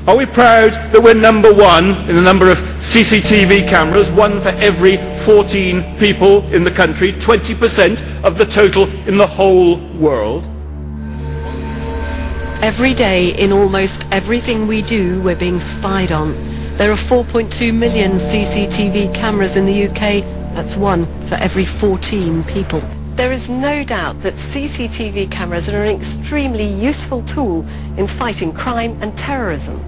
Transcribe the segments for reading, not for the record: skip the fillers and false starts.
Are we proud that we're number one in the number of CCTV cameras, one for every 14 people in the country, 20% of the total in the whole world? Every day, in almost everything we do, we're being spied on. There are 4.2 million CCTV cameras in the UK. That's one for every 14 people. There is no doubt that CCTV cameras are an extremely useful tool in fighting crime and terrorism.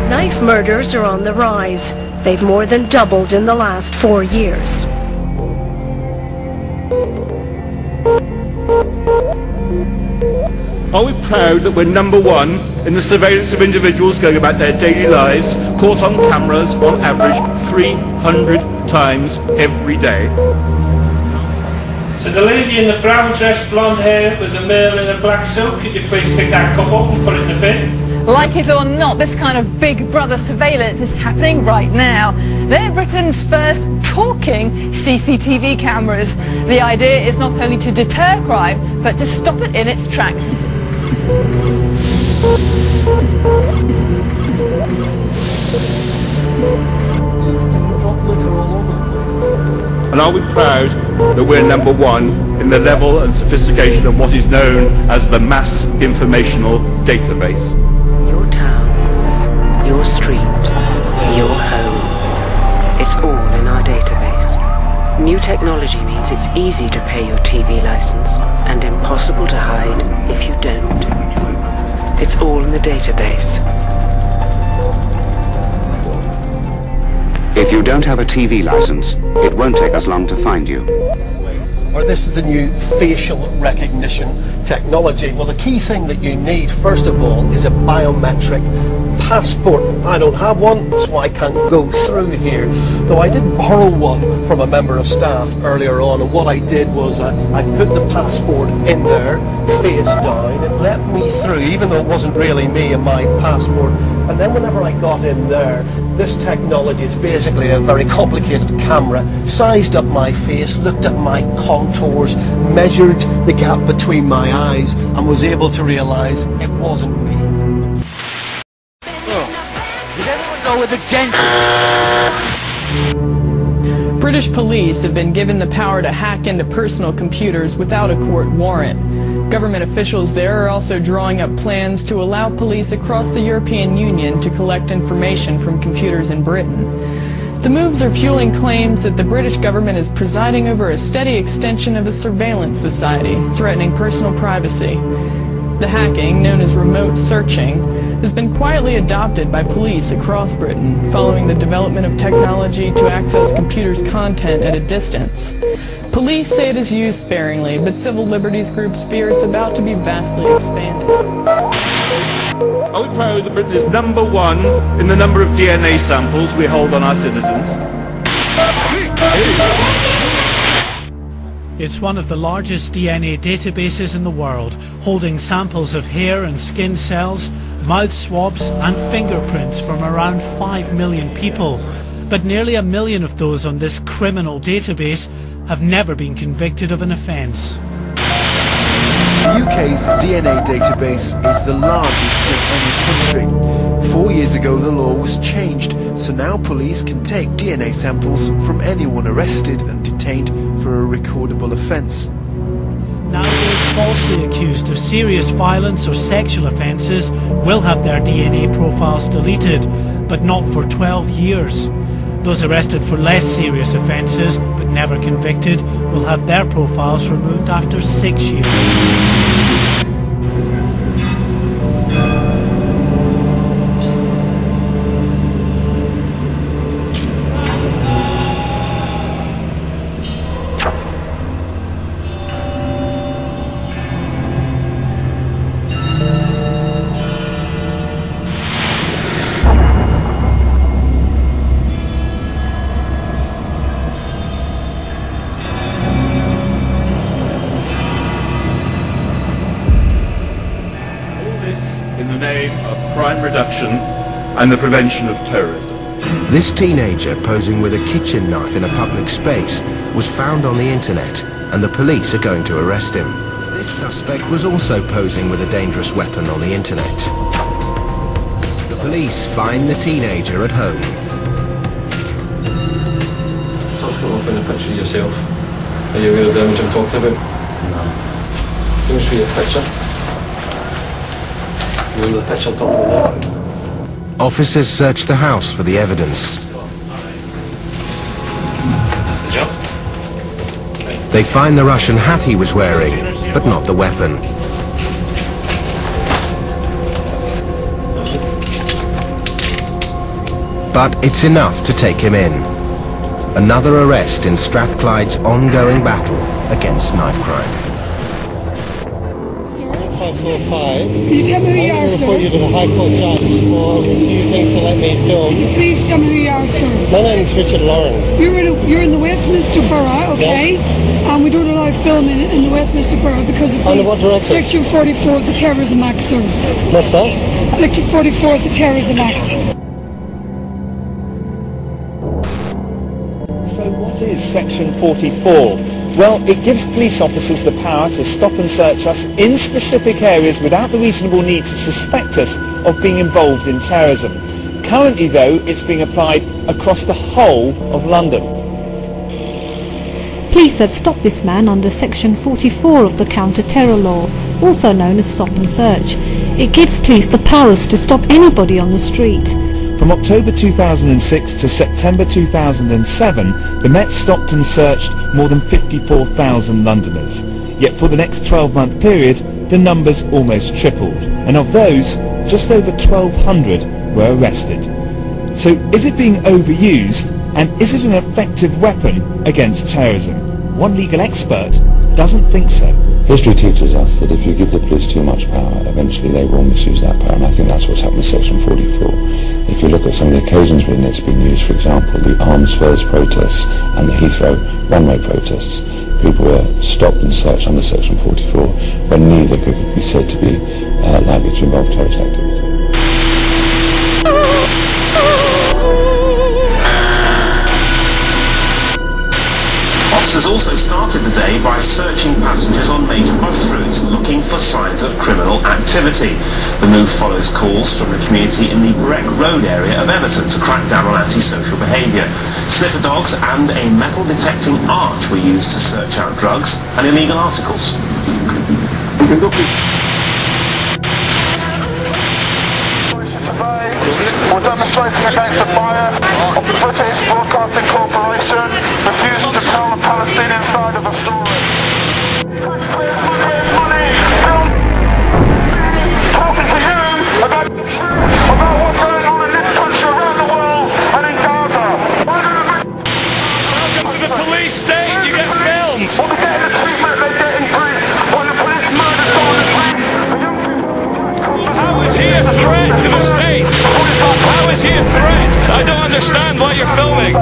Knife murders are on the rise. They've more than doubled in the last 4 years. Are we proud that we're number one in the surveillance of individuals going about their daily lives, caught on cameras on average 300 times every day? So the lady in the brown dress, blonde hair, with the male in a black suit, could you please pick that cup up and put it in the bin? Like it or not, this kind of Big Brother surveillance is happening right now. They're Britain's first talking CCTV cameras. The idea is not only to deter crime, but to stop it in its tracks. And are we proud that we're number one in the level and sophistication of what is known as the Mass Informational Database? Your town, your street, your home. It's all in our database. New technology means it's easy to pay your TV license and impossible to hide if you don't. It's all in the database. If you don't have a TV license, it won't take us long to find you. Or this is the new facial recognition technology. Well, the key thing that you need, first of all, is a biometric passport. I don't have one, so I can't go through here. Though I did borrow one from a member of staff earlier on, and what I did was I put the passport in there, face down. It let me through, even though it wasn't really me and my passport. And then whenever I got in there, this technology, it's basically a very complicated camera, sized up my face, looked at my contours, measured the gap between my eyes, and was able to realise it wasn't me. Did everyone go with the British police have been given the power to hack into personal computers without a court warrant. Government officials there are also drawing up plans to allow police across the European Union to collect information from computers in Britain. The moves are fueling claims that the British government is presiding over a steady extension of a surveillance society, threatening personal privacy. The hacking, known as remote searching, has been quietly adopted by police across Britain, following the development of technology to access computers' content at a distance. Police say it is used sparingly, but civil liberties groups fear it's about to be vastly expanded. Are we proud that Britain is number one in the number of DNA samples we hold on our citizens? It's one of the largest DNA databases in the world, holding samples of hair and skin cells, mouth swabs and fingerprints from around 5 million people. But nearly 1 million of those on this criminal database have never been convicted of an offence. The UK's DNA database is the largest of any country. 4 years ago the law was changed, so now police can take DNA samples from anyone arrested and detained for a recordable offence. Now those falsely accused of serious violence or sexual offences will have their DNA profiles deleted, but not for 12 years. Those arrested for less serious offences, but never convicted, will have their profiles removed after 6 years. In the name of crime reduction and the prevention of terrorism. This teenager posing with a kitchen knife in a public space was found on the internet, and the police are going to arrest him. This suspect was also posing with a dangerous weapon on the internet. Police find the teenager at home. Stop coming off in a picture of yourself. Are you aware of the image I'm talking about? No. Let me show you a picture. Remember the picture I'm talking about now? Officers search the house for the evidence. That's the job. They find the Russian hat he was wearing, but not the weapon. But it's enough to take him in. Another arrest in Strathclyde's ongoing battle against knife crime. 545. Can you tell me who you are, sir? I'm going to report you to the High Court judge for refusing to let me film. Could you please tell me who you are, sir? My name is Richard Lauren. You're in the Westminster Borough, okay? Yeah. And we don't allow filming in the Westminster Borough because of Section 44 of the Terrorism Act, sir. What's that? Section 44 of the Terrorism Act. So what is Section 44? Well, it gives police officers the power to stop and search us in specific areas without the reasonable need to suspect us of being involved in terrorism. Currently, though, it's being applied across the whole of London. Police have stopped this man under Section 44 of the Counter-Terror Law, also known as Stop and Search. It gives police the powers to stop anybody on the street. From October 2006 to September 2007, the Met stopped and searched more than 54,000 Londoners. Yet for the next 12-month period, the numbers almost tripled. And of those, just over 1,200 were arrested. So is it being overused, and is it an effective weapon against terrorism? One legal expert doesn't think so. History teaches us that if you give the police too much power, eventually they will misuse that power, and I think that's what's happened with Section 44. If you look at some of the occasions when it's been used, for example, the Arms First protests and the Heathrow runway protests, people were stopped and searched under Section 44 when neither could be said to be likely to involve terrorist activity. Officers also started the day by searching passengers on major bus routes, looking for signs of criminal activity. The move follows calls from the community in the Breck Road area of Everton to crack down on antisocial behaviour. Sniffer dogs and a metal detecting arch were used to search out drugs and illegal articles. We're demonstrating against the fire of the British Broadcasting Corporation refusing to tell the Palestinian side of the story. Taxpayers' money, talking to you about what's going on in this country, around the world, and in Gaza. Welcome to the police state, you get filmed! We'll be getting the treatment they get in Greece when the police murder someone in Greece. How is he a threat to the state? How is he a threat? I don't understand why you're filming.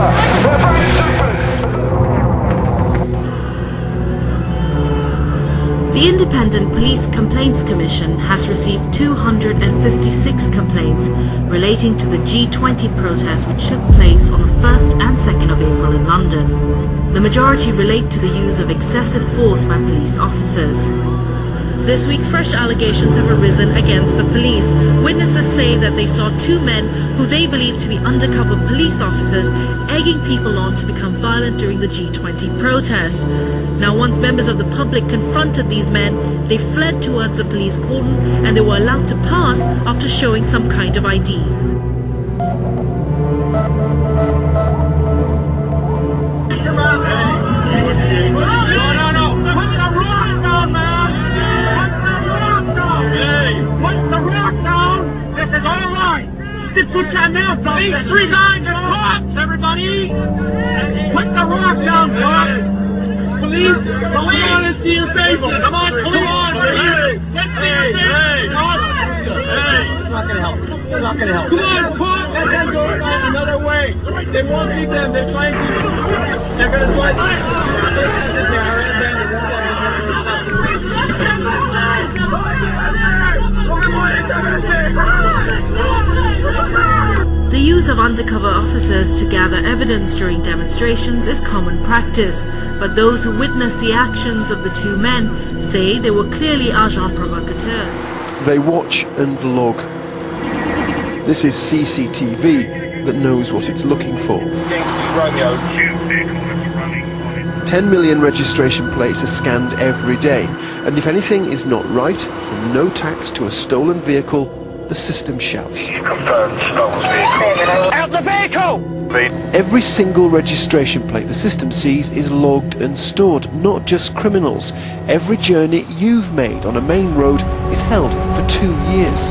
The Independent Police Complaints Commission has received 256 complaints relating to the G20 protests which took place on the 1st and 2nd of April in London. The majority relate to the use of excessive force by police officers. This week, fresh allegations have arisen against the police. Witnesses say that they saw two men who they believe to be undercover police officers egging people on to become violent during the G20 protests. Now, once members of the public confronted these men, they fled towards the police cordon and they were allowed to pass after showing some kind of ID. Put your mouth on. These three guys are cops, everybody! Put the rock down, cops! Police, come on and see your face! Come on, police! Let's see your face! It's not gonna help. It's not gonna help. Come on, cops! Let them go another way. They won't beat them. They're trying to. They're gonna try The use of undercover officers to gather evidence during demonstrations is common practice, but those who witnessed the actions of the two men say they were clearly agents provocateurs. They watch and log This is CCTV that knows what it's looking for. 10 million registration plates are scanned every day, and if anything is not right, from no tax to a stolen vehicle, the system shouts. Confirmed stolen vehicle. Out the vehicle! Every single registration plate the system sees is logged and stored, not just criminals. Every journey you've made on a main road is held for 2 years.